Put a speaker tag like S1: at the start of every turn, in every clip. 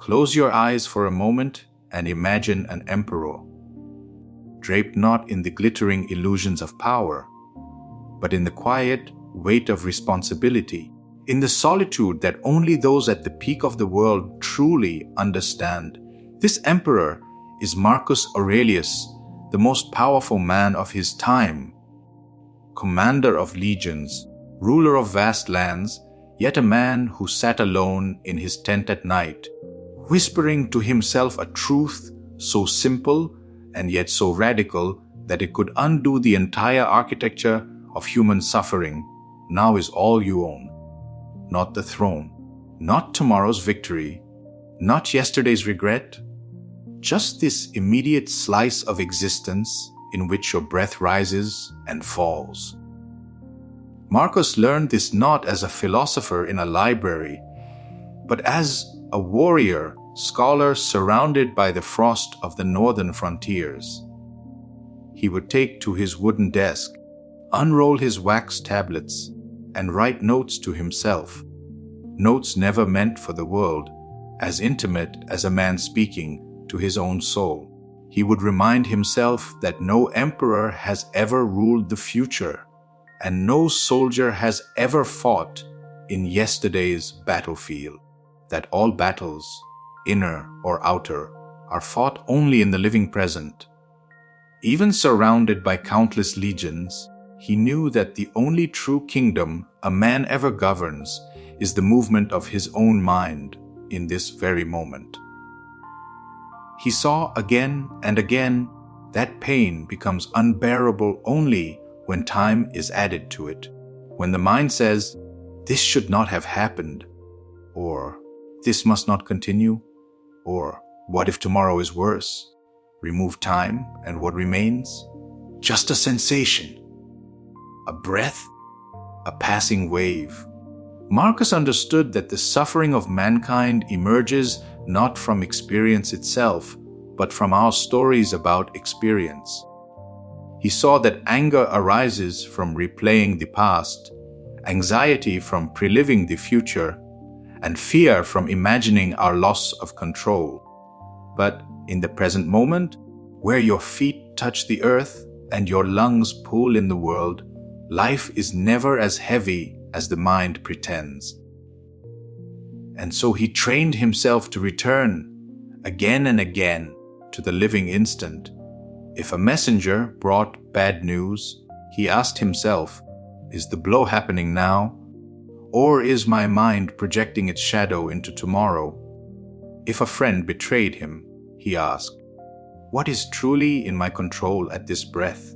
S1: Close your eyes for a moment and imagine an emperor, draped not in the glittering illusions of power, but in the quiet weight of responsibility, in the solitude that only those at the peak of the world truly understand. This emperor is Marcus Aurelius, the most powerful man of his time, commander of legions, ruler of vast lands, yet a man who sat alone in his tent at night, whispering to himself a truth so simple and yet so radical that it could undo the entire architecture of human suffering. Now is all you own. Not the throne, not tomorrow's victory, not yesterday's regret, just this immediate slice of existence in which your breath rises and falls. Marcus learned this not as a philosopher in a library, but as a warrior, scholar surrounded by the frost of the northern frontiers. He would take to his wooden desk, unroll his wax tablets, and write notes to himself, notes never meant for the world, as intimate as a man speaking to his own soul. He would remind himself that no emperor has ever ruled the future, and no soldier has ever fought in yesterday's battlefield, that all battles, inner or outer, are fought only in the living present. Even surrounded by countless legions, he knew that the only true kingdom a man ever governs is the movement of his own mind in this very moment. He saw again and again that pain becomes unbearable only when time is added to it, when the mind says, "This should not have happened," or "This must not continue," or "What if tomorrow is worse?" Remove time, and what remains? Just a sensation, a breath, a passing wave. Marcus understood that the suffering of mankind emerges not from experience itself, but from our stories about experience. He saw that anger arises from replaying the past, anxiety from preliving the future, and fear from imagining our loss of control. But in the present moment, where your feet touch the earth and your lungs pull in the world, life is never as heavy as the mind pretends. And so he trained himself to return again and again to the living instant. If a messenger brought bad news, he asked himself, "Is the blow happening now? Or is my mind projecting its shadow into tomorrow?" If a friend betrayed him, he asked, "What is truly in my control at this breath?"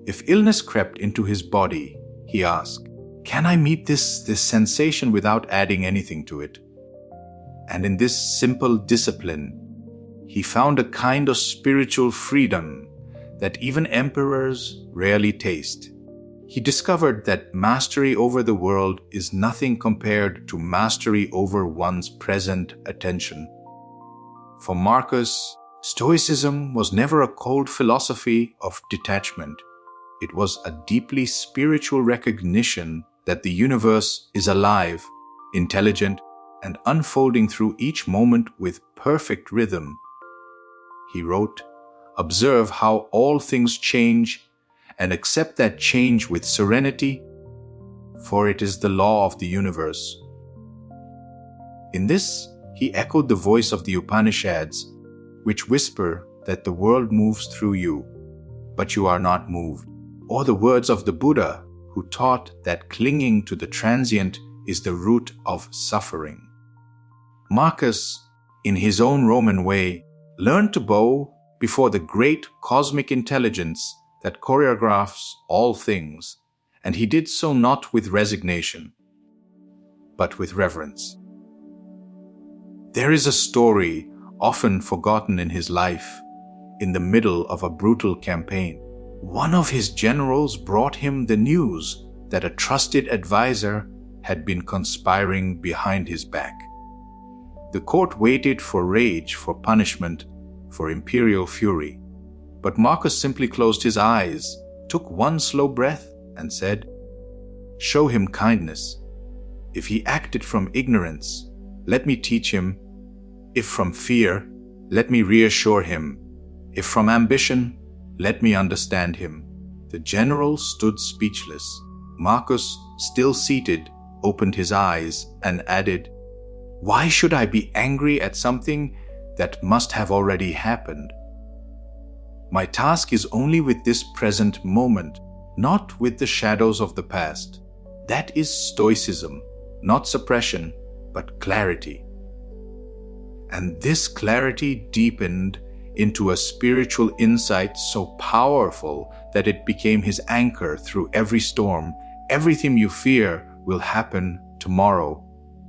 S1: If illness crept into his body, he asked, "Can I meet this sensation without adding anything to it?" And in this simple discipline, he found a kind of spiritual freedom that even emperors rarely taste. He discovered that mastery over the world is nothing compared to mastery over one's present attention. For Marcus, Stoicism was never a cold philosophy of detachment. It was a deeply spiritual recognition that the universe is alive, intelligent, and unfolding through each moment with perfect rhythm. He wrote, "Observe how all things change and accept that change with serenity, for it is the law of the universe." In this, he echoed the voice of the Upanishads, which whisper that the world moves through you, but you are not moved, or the words of the Buddha, who taught that clinging to the transient is the root of suffering. Marcus, in his own Roman way, learned to bow before the great cosmic intelligence that choreographs all things, and he did so not with resignation, but with reverence. There is a story often forgotten in his life. In the middle of a brutal campaign, one of his generals brought him the news that a trusted advisor had been conspiring behind his back. The court waited for rage, for punishment, for imperial fury. But Marcus simply closed his eyes, took one slow breath, and said, "Show him kindness. If he acted from ignorance, let me teach him If from fear, let me reassure him. If from ambition, let me understand him. The general stood speechless. Marcus, still seated, opened his eyes and added, "Why should I be angry at something that must have already happened? My task is only with this present moment, not with the shadows of the past. That is Stoicism, not suppression, but clarity." And this clarity deepened into a spiritual insight so powerful that it became his anchor through every storm. Everything you fear will happen tomorrow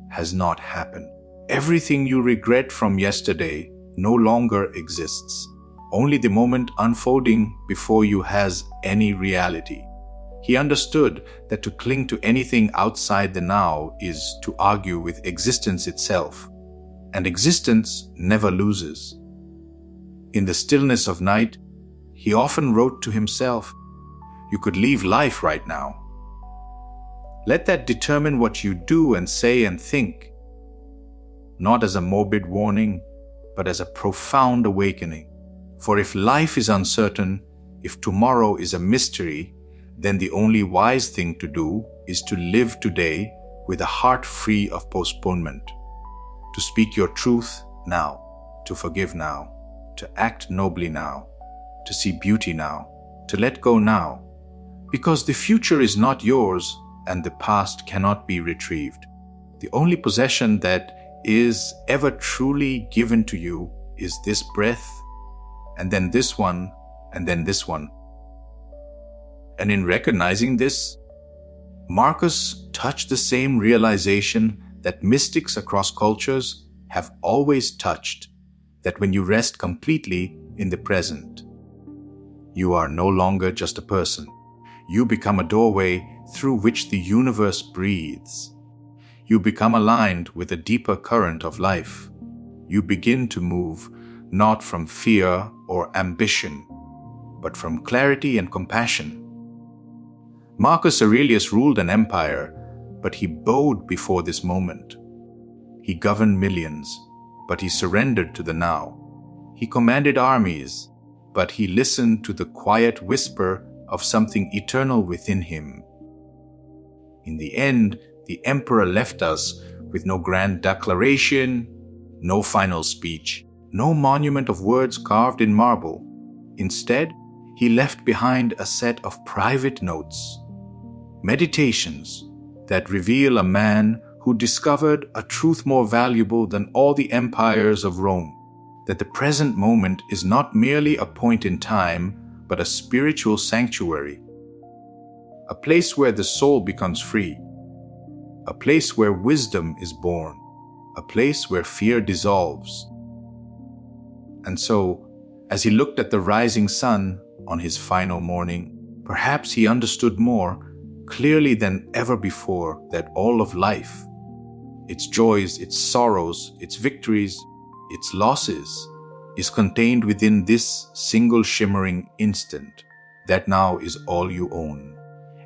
S1: has not happened. Everything you regret from yesterday no longer exists. Only the moment unfolding before you has any reality. He understood that to cling to anything outside the now is to argue with existence itself, and existence never loses. In the stillness of night, he often wrote to himself, "You could leave life right now." Let that determine what you do and say and think, not as a morbid warning, but as a profound awakening. For if life is uncertain, if tomorrow is a mystery, then the only wise thing to do is to live today with a heart free of postponement, to speak your truth now, to forgive now, to act nobly now, to see beauty now, to let go now, because the future is not yours and the past cannot be retrieved. The only possession that is ever truly given to you is this breath, and then this one, and then this one. And in recognizing this, Marcus touched the same realization that mystics across cultures have always touched, that when you rest completely in the present, you are no longer just a person. You become a doorway through which the universe breathes. You become aligned with a deeper current of life. You begin to move not from fear or ambition, but from clarity and compassion. Marcus Aurelius ruled an empire, but he bowed before this moment. He governed millions, but he surrendered to the now. He commanded armies, but he listened to the quiet whisper of something eternal within him. In the end, the emperor left us with no grand declaration, no final speech, no monument of words carved in marble. Instead, he left behind a set of private notes, meditations that reveal a man who discovered a truth more valuable than all the empires of Rome, that the present moment is not merely a point in time, but a spiritual sanctuary, a place where the soul becomes free, a place where wisdom is born, a place where fear dissolves. And so, as he looked at the rising sun on his final morning, perhaps he understood more clearly than ever before that all of life, its joys, its sorrows, its victories, its losses, is contained within this single shimmering instant that now is all you own.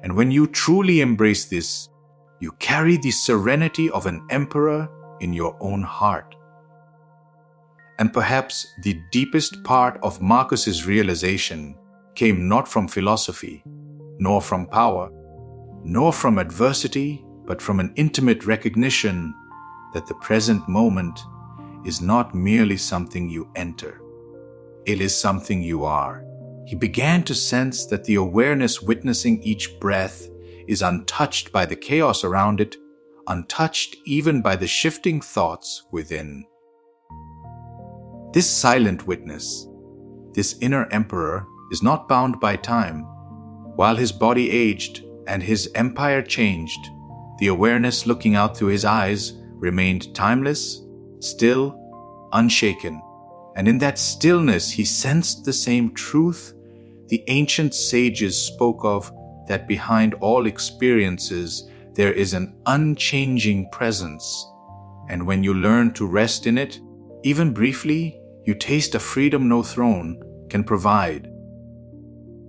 S1: And when you truly embrace this, you carry the serenity of an emperor in your own heart. And perhaps the deepest part of Marcus's realization came not from philosophy, nor from power, nor from adversity, but from an intimate recognition that the present moment is not merely something you enter. It is something you are. He began to sense that the awareness witnessing each breath is untouched by the chaos around it, untouched even by the shifting thoughts within. This silent witness, this inner emperor, is not bound by time. While his body aged and his empire changed, the awareness looking out through his eyes remained timeless, still, unshaken. And in that stillness, he sensed the same truth the ancient sages spoke of, that behind all experiences there is an unchanging presence. And when you learn to rest in it, even briefly, you taste a freedom no throne can provide.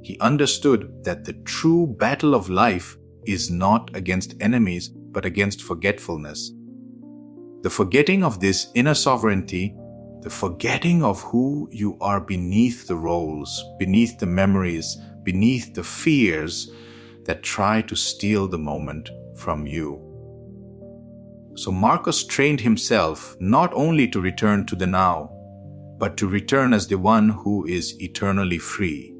S1: He understood that the true battle of life is not against enemies, but against forgetfulness. The forgetting of this inner sovereignty the forgetting of who you are beneath the roles, beneath the memories, beneath the fears that try to steal the moment from you. So Marcus trained himself not only to return to the now, but to return as the one who is eternally free.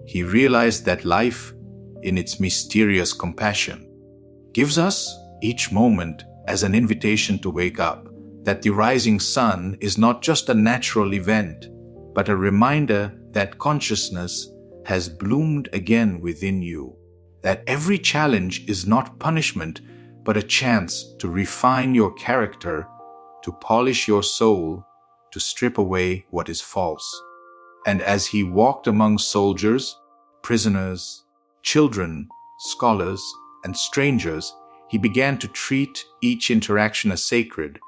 S1: He realized that life, in its mysterious compassion, gives us each moment as an invitation to wake up, that the rising sun is not just a natural event, but a reminder that consciousness has bloomed again within you, that every challenge is not punishment, but a chance to refine your character, to polish your soul, to strip away what is false. And as he walked among soldiers, prisoners, children, scholars, and strangers, he began to treat each interaction as sacred,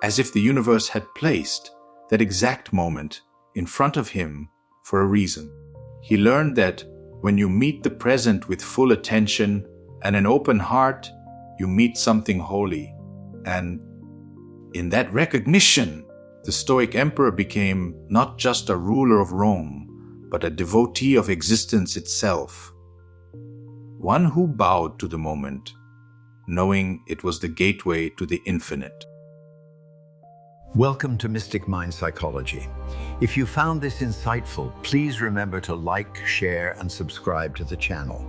S1: as if the universe had placed that exact moment in front of him for a reason. He learned that when you meet the present with full attention and an open heart, you meet something holy. And in that recognition, the Stoic emperor became not just a ruler of Rome, but a devotee of existence itself. One who bowed to the moment, knowing it was the gateway to the infinite.
S2: Welcome to Mystic Mind Psychology. If you found this insightful, please remember to like, share, and subscribe to the channel.